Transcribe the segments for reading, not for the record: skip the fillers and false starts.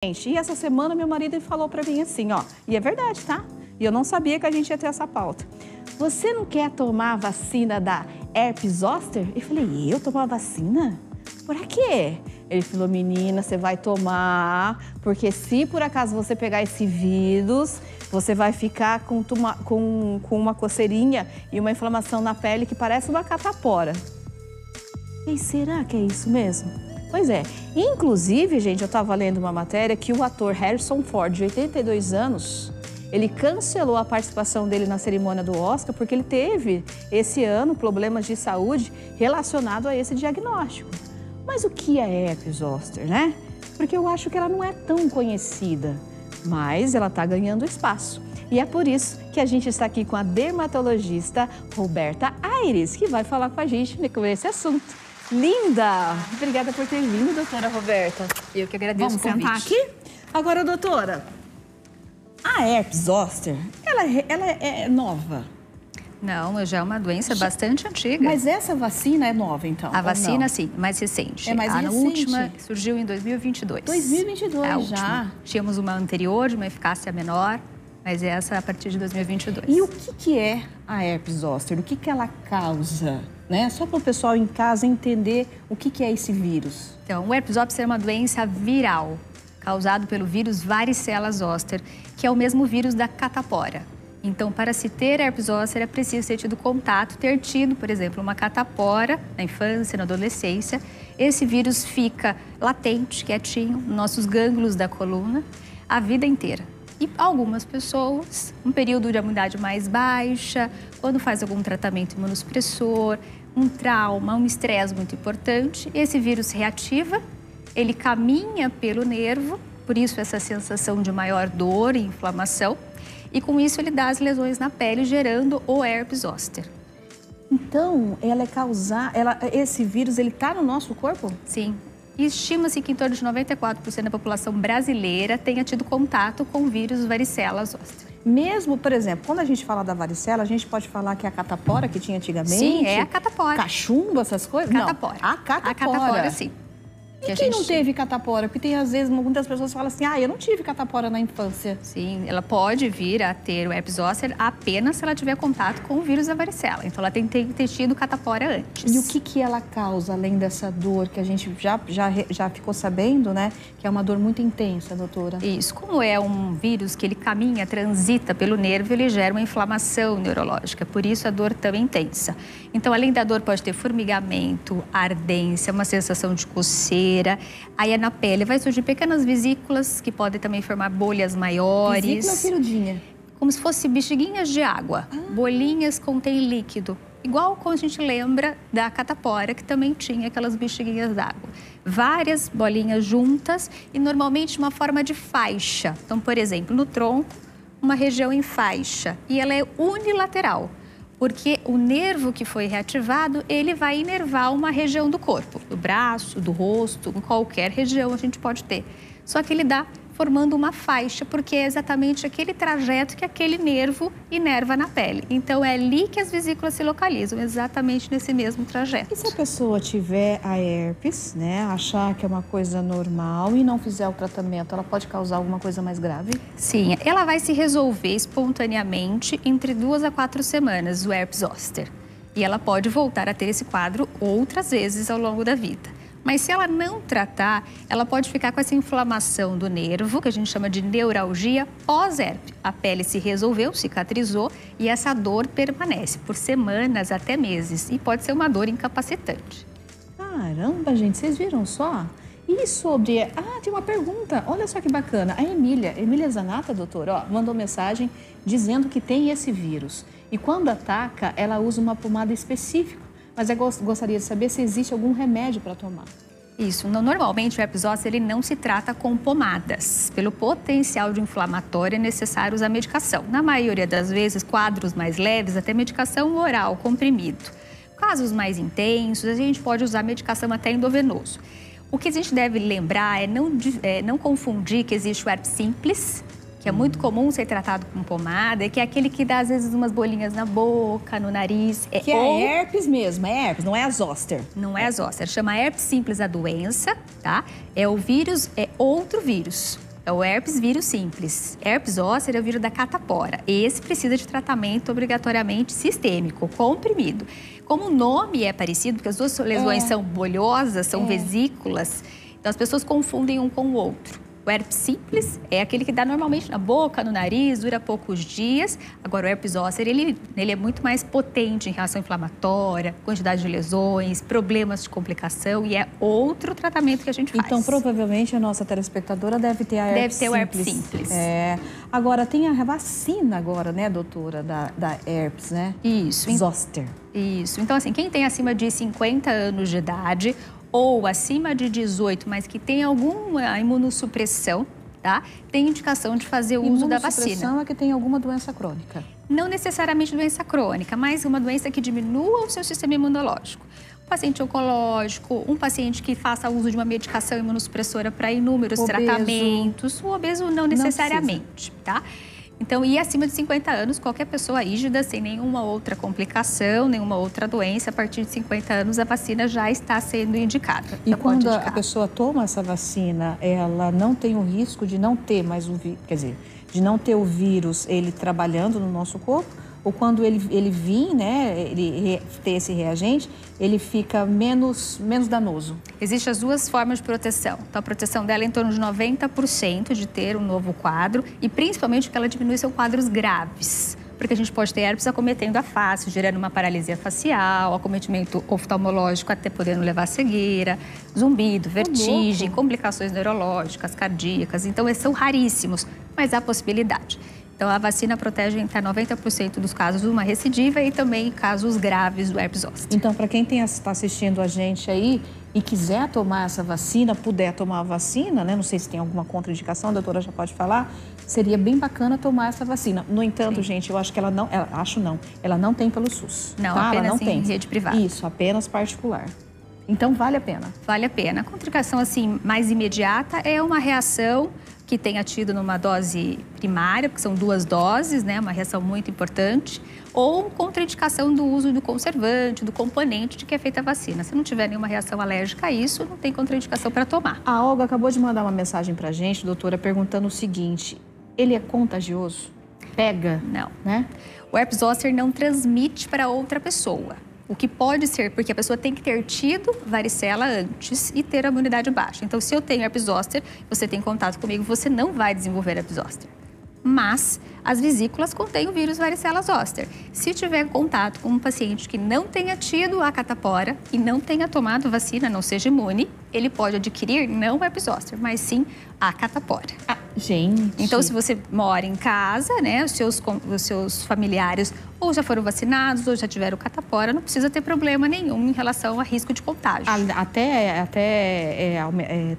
E essa semana meu marido falou pra mim assim, ó, e é verdade, tá? E eu não sabia que a gente ia ter essa pauta. Você não quer tomar a vacina da herpes zoster? Eu falei, eu tomar a vacina? Por quê? Ele falou, menina, você vai tomar, porque se por acaso você pegar esse vírus, você vai ficar com uma coceirinha e uma inflamação na pele que parece uma catapora. E será que é isso mesmo? Pois é. Inclusive, gente, eu estava lendo uma matéria que o ator Harrison Ford, de 82 anos, ele cancelou a participação dele na cerimônia do Oscar porque ele teve, esse ano, problemas de saúde relacionados a esse diagnóstico. Mas o que é herpes zoster, né? Porque eu acho que ela não é tão conhecida, mas ela está ganhando espaço. E é por isso que a gente está aqui com a dermatologista Roberta Aires, que vai falar com a gente sobre esse assunto. Linda! Obrigada por ter vindo, doutora Roberta. Eu que agradeço o convite. Vamos sentar aqui? Agora, doutora, a herpes zoster, ela é nova? Não, já é uma doença bastante antiga. Mas essa vacina é nova, então? A vacina, sim, mais recente. É mais recente? A última surgiu em 2022. 2022 é a já? Última. Tínhamos uma anterior, de uma eficácia menor, mas essa a partir de 2022. E o que é a herpes zoster? O que ela causa? Né? Só para o pessoal em casa entender o que é esse vírus. Então, o herpes zoster é uma doença viral, causado pelo vírus varicela zoster, que é o mesmo vírus da catapora. Então, para se ter herpes zoster, é preciso ter tido contato, ter tido, por exemplo, uma catapora na infância, na adolescência. Esse vírus fica latente, quietinho, nos nossos gânglios da coluna, a vida inteira. E algumas pessoas, um período de imunidade mais baixa, quando faz algum tratamento imunossupressor, um trauma, um estresse muito importante, esse vírus reativa, ele caminha pelo nervo, por isso essa sensação de maior dor e inflamação, e com isso ele dá as lesões na pele, gerando o herpes zoster. Então, esse vírus, ele está no nosso corpo? Sim. E estima-se que em torno de 94% da população brasileira tenha tido contato com o vírus varicela zoster. Mesmo, por exemplo, quando a gente fala da varicela, a gente pode falar que é a catapora que tinha antigamente? Sim, é a catapora. Cachumba, essas coisas? Catapora. Não, a catapora. A catapora, sim. E quem não teve catapora? Porque tem, às vezes, muitas pessoas falam assim, eu não tive catapora na infância. Sim, ela pode vir a ter o herpes zoster apenas se ela tiver contato com o vírus da varicela. Então, ela tem que ter tido catapora antes. E o que ela causa, além dessa dor que a gente já ficou sabendo, né? Que é uma dor muito intensa, doutora. Isso. Como é um vírus que ele caminha, transita pelo nervo, ele gera uma inflamação neurológica. Por isso, a dor tão intensa. Então, além da dor, pode ter formigamento, ardência, uma sensação de coceira. Aí na pele vai surgir pequenas vesículas que podem também formar bolhas maiores. Vesícula ou pirudinha? Como se fossem bexiguinhas de água. Bolinhas contêm líquido. Igual quando a gente lembra da catapora, que também tinha aquelas bexiguinhas d'água. Várias bolinhas juntas e normalmente uma forma de faixa. Então, por exemplo, no tronco, uma região em faixa. E ela é unilateral. Porque o nervo que foi reativado, ele vai inervar uma região do corpo, do braço, do rosto, em qualquer região a gente pode ter. Só que ele dá formando uma faixa, porque é exatamente aquele trajeto que aquele nervo inerva na pele. Então, é ali que as vesículas se localizam, exatamente nesse mesmo trajeto. E se a pessoa tiver a herpes, né, achar que é uma coisa normal e não fizer o tratamento, ela pode causar alguma coisa mais grave? Sim, ela vai se resolver espontaneamente entre 2 a 4 semanas, o herpes zoster. E ela pode voltar a ter esse quadro outras vezes ao longo da vida. Mas se ela não tratar, ela pode ficar com essa inflamação do nervo, que a gente chama de neuralgia pós-herpes. A pele se resolveu, cicatrizou e essa dor permanece por semanas até meses. E pode ser uma dor incapacitante. Caramba, gente, vocês viram só? E sobre... tem uma pergunta. Olha só que bacana. A Emília Zanata, doutora, mandou mensagem dizendo que tem esse vírus. E quando ataca, ela usa uma pomada específica. Mas eu gostaria de saber se existe algum remédio para tomar. Isso. Normalmente, o herpes zoster ele não se trata com pomadas. Pelo potencial de inflamatório, é necessário usar medicação. Na maioria das vezes, quadros mais leves, até medicação oral, comprimido. Casos mais intensos, a gente pode usar medicação até endovenoso. O que a gente deve lembrar é não confundir que existe o herpes simples, que é muito comum ser tratado com pomada, que é aquele que dá, às vezes, umas bolinhas na boca, no nariz. Que é herpes mesmo, é herpes, não é a zoster. Não é a zoster, chama herpes simples a doença, tá? É o vírus, é outro vírus. É o herpes vírus simples. Herpes zoster é o vírus da catapora. Esse precisa de tratamento obrigatoriamente sistêmico, comprimido. Como o nome é parecido, porque as duas lesões são bolhosas, são vesículas, então as pessoas confundem um com o outro. O herpes simples é aquele que dá normalmente na boca, no nariz, dura poucos dias. Agora, o herpes zoster, ele é muito mais potente em reação inflamatória, quantidade de lesões, problemas de complicação e é outro tratamento que a gente faz. Então, provavelmente, a nossa telespectadora deve ter a herpes simples. Deve ter o herpes simples. Agora, tem a vacina agora, né, doutora, da herpes, né? Isso. Zoster. Isso. Então, assim, quem tem acima de 50 anos de idade ou acima de 18, mas que tem alguma imunossupressão, tá? Tem indicação de fazer o uso da vacina. Imunossupressão é que tem alguma doença crônica. Não necessariamente doença crônica, mas uma doença que diminua o seu sistema imunológico. Um paciente oncológico, um paciente que faça uso de uma medicação imunossupressora para inúmeros tratamentos. O obeso não necessariamente, tá? Então, e acima de 50 anos, qualquer pessoa rígida, sem nenhuma outra complicação, nenhuma outra doença, a partir de 50 anos a vacina já está sendo indicada. E quando a pessoa toma essa vacina, ela não tem o risco de não ter mais o vírus, quer dizer, de não ter o vírus ele trabalhando no nosso corpo? Ou quando ele vir, né, ele ter esse reagente, ele fica menos danoso? Existem as duas formas de proteção. Então, a proteção dela é em torno de 90% de ter um novo quadro e principalmente o que ela diminui são quadros graves. Porque a gente pode ter herpes acometendo a face, gerando uma paralisia facial, acometimento oftalmológico até podendo levar a cegueira, zumbido, vertigem, complicações neurológicas, cardíacas. Então, esses são raríssimos, mas há possibilidade. Então, a vacina protege em até 90% dos casos de uma recidiva e também casos graves do herpes zoster. Então, para quem está assistindo a gente aí e quiser tomar essa vacina, puder tomar a vacina, né? Não sei se tem alguma contraindicação, a doutora já pode falar, seria bem bacana tomar essa vacina. No entanto, gente, eu acho que ela não tem pelo SUS. Não, tá? apenas ela não tem em rede privada. Isso, apenas particular. Então, vale a pena. Vale a pena. A contraindicação, assim, mais imediata é uma reação que tenha tido numa dose primária, porque são 2 doses, né? Uma reação muito importante, ou contraindicação do uso do conservante, do componente de que é feita a vacina. Se não tiver nenhuma reação alérgica a isso, não tem contraindicação para tomar. A Olga acabou de mandar uma mensagem para a gente, doutora, perguntando o seguinte: ele é contagioso? Pega? Não. Né? O herpes zoster não transmite para outra pessoa. O que pode ser, porque a pessoa tem que ter tido varicela antes e ter a imunidade baixa. Então, se eu tenho herpes zoster, você tem contato comigo, você não vai desenvolver herpes zoster. Mas as vesículas contêm o vírus varicela zoster. Se tiver contato com um paciente que não tenha tido a catapora e não tenha tomado vacina, não seja imune, ele pode adquirir não o herpes zoster, mas sim a catapora. Gente. Então, se você mora em casa, né, os seus familiares ou já foram vacinados ou já tiveram catapora, não precisa ter problema nenhum em relação a risco de contágio.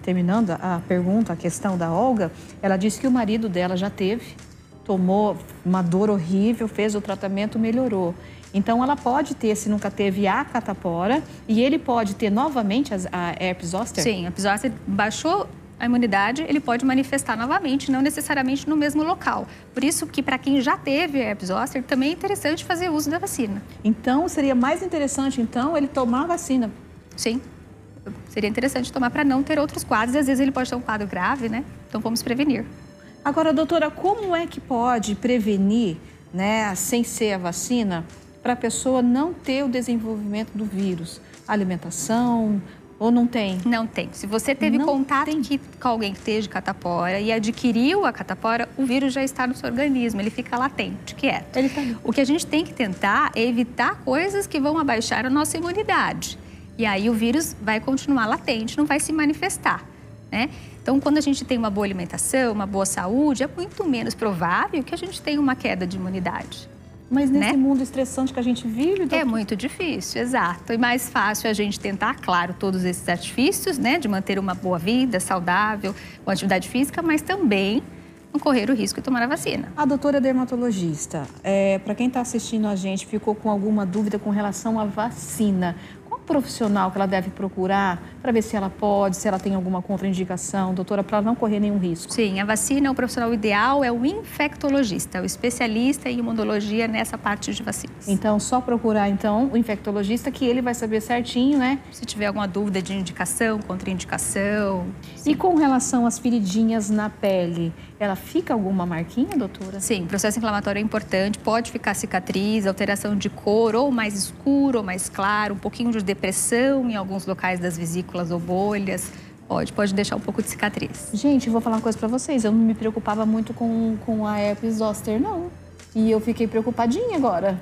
Terminando a pergunta, a questão da Olga, ela disse que o marido dela já teve, tomou uma dor horrível, fez o tratamento, melhorou. Então, ela pode ter, se nunca teve a catapora, e ele pode ter novamente a herpes zoster? Sim, a herpes zoster baixou a imunidade, ele pode manifestar novamente, não necessariamente no mesmo local. Por isso que, para quem já teve herpes zoster, também é interessante fazer uso da vacina. Então, seria mais interessante, então, ele tomar a vacina? Sim. Seria interessante tomar para não ter outros quadros. Às vezes ele pode ter um quadro grave, né? Então, vamos prevenir. Agora, doutora, como é que pode prevenir, né, sem ser a vacina, para a pessoa não ter o desenvolvimento do vírus? Alimentação... Ou não tem? Não tem. Se você teve contato com alguém que esteja catapora e adquiriu a catapora, o vírus já está no seu organismo, ele fica latente, quieto. Ele tá ali. O que a gente tem que tentar é evitar coisas que vão abaixar a nossa imunidade. E aí o vírus vai continuar latente, não vai se manifestar, né? Então, quando a gente tem uma boa alimentação, uma boa saúde, é muito menos provável que a gente tenha uma queda de imunidade. Mas nesse mundo estressante que a gente vive, doutor... É muito difícil, exato. E mais fácil a gente tentar, claro, todos esses artifícios, né? De manter uma boa vida, saudável, com atividade física, mas também não correr o risco de tomar a vacina. A doutora é dermatologista. Para quem está assistindo a gente, ficou com alguma dúvida com relação à vacina. Qual profissional que ela deve procurar para ver se ela pode, se ela tem alguma contraindicação, doutora, para não correr nenhum risco? Sim, a vacina, o profissional ideal é o infectologista, o especialista em imunologia nessa parte de vacinas. Então, só procurar, então, o infectologista, que ele vai saber certinho, né? Se tiver alguma dúvida de indicação, contraindicação, E com relação às feridinhas na pele, ela fica alguma marquinha, doutora? Sim, o processo inflamatório é importante, pode ficar cicatriz, alteração de cor, ou mais escuro ou mais claro, um pouquinho de depressão em alguns locais das vesículas ou bolhas. Pode deixar um pouco de cicatriz. Gente, eu vou falar uma coisa pra vocês. Eu não me preocupava muito com a herpes zoster, não. E eu fiquei preocupadinha agora.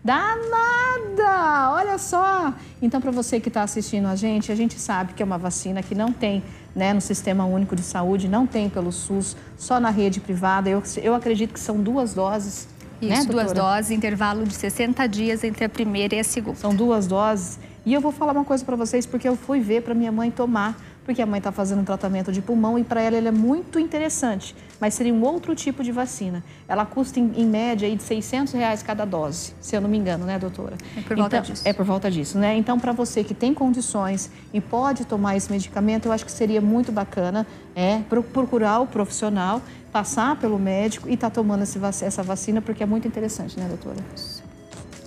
Danada! Olha só! Então, para você que está assistindo a gente sabe que é uma vacina que não tem, né, no Sistema Único de Saúde, não tem pelo SUS, só na rede privada. Eu acredito que são 2 doses. Isso, né, 2 doses, intervalo de 60 dias entre a primeira e a segunda. São 2 doses. E eu vou falar uma coisa para vocês, porque eu fui ver para minha mãe tomar, porque a mãe está fazendo um tratamento de pulmão e para ela ele é muito interessante, mas seria um outro tipo de vacina. Ela custa em média aí de R$600 cada dose, se eu não me engano, né, doutora? É por volta disso. É por volta disso, né? Então, para você que tem condições e pode tomar esse medicamento, eu acho que seria muito bacana procurar o profissional, passar pelo médico e estar tomando essa vacina, porque é muito interessante, né, doutora?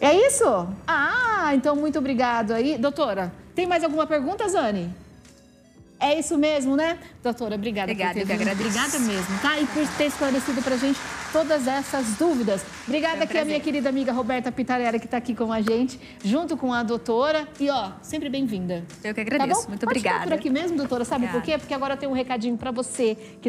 É isso? Ah, então muito obrigado aí. Doutora, tem mais alguma pergunta, Zane? É isso mesmo, né? Doutora, obrigada por ter vindo. Obrigada mesmo, tá? E por ter esclarecido pra gente todas essas dúvidas. Obrigada aqui a minha querida amiga Roberta Pitarella, que está aqui com a gente, junto com a doutora. E, ó, sempre bem-vinda. Eu que agradeço. Tá bom? Muito Pode obrigada. ficar por aqui mesmo, doutora. Sabe por quê? Porque agora eu tenho um recadinho pra você que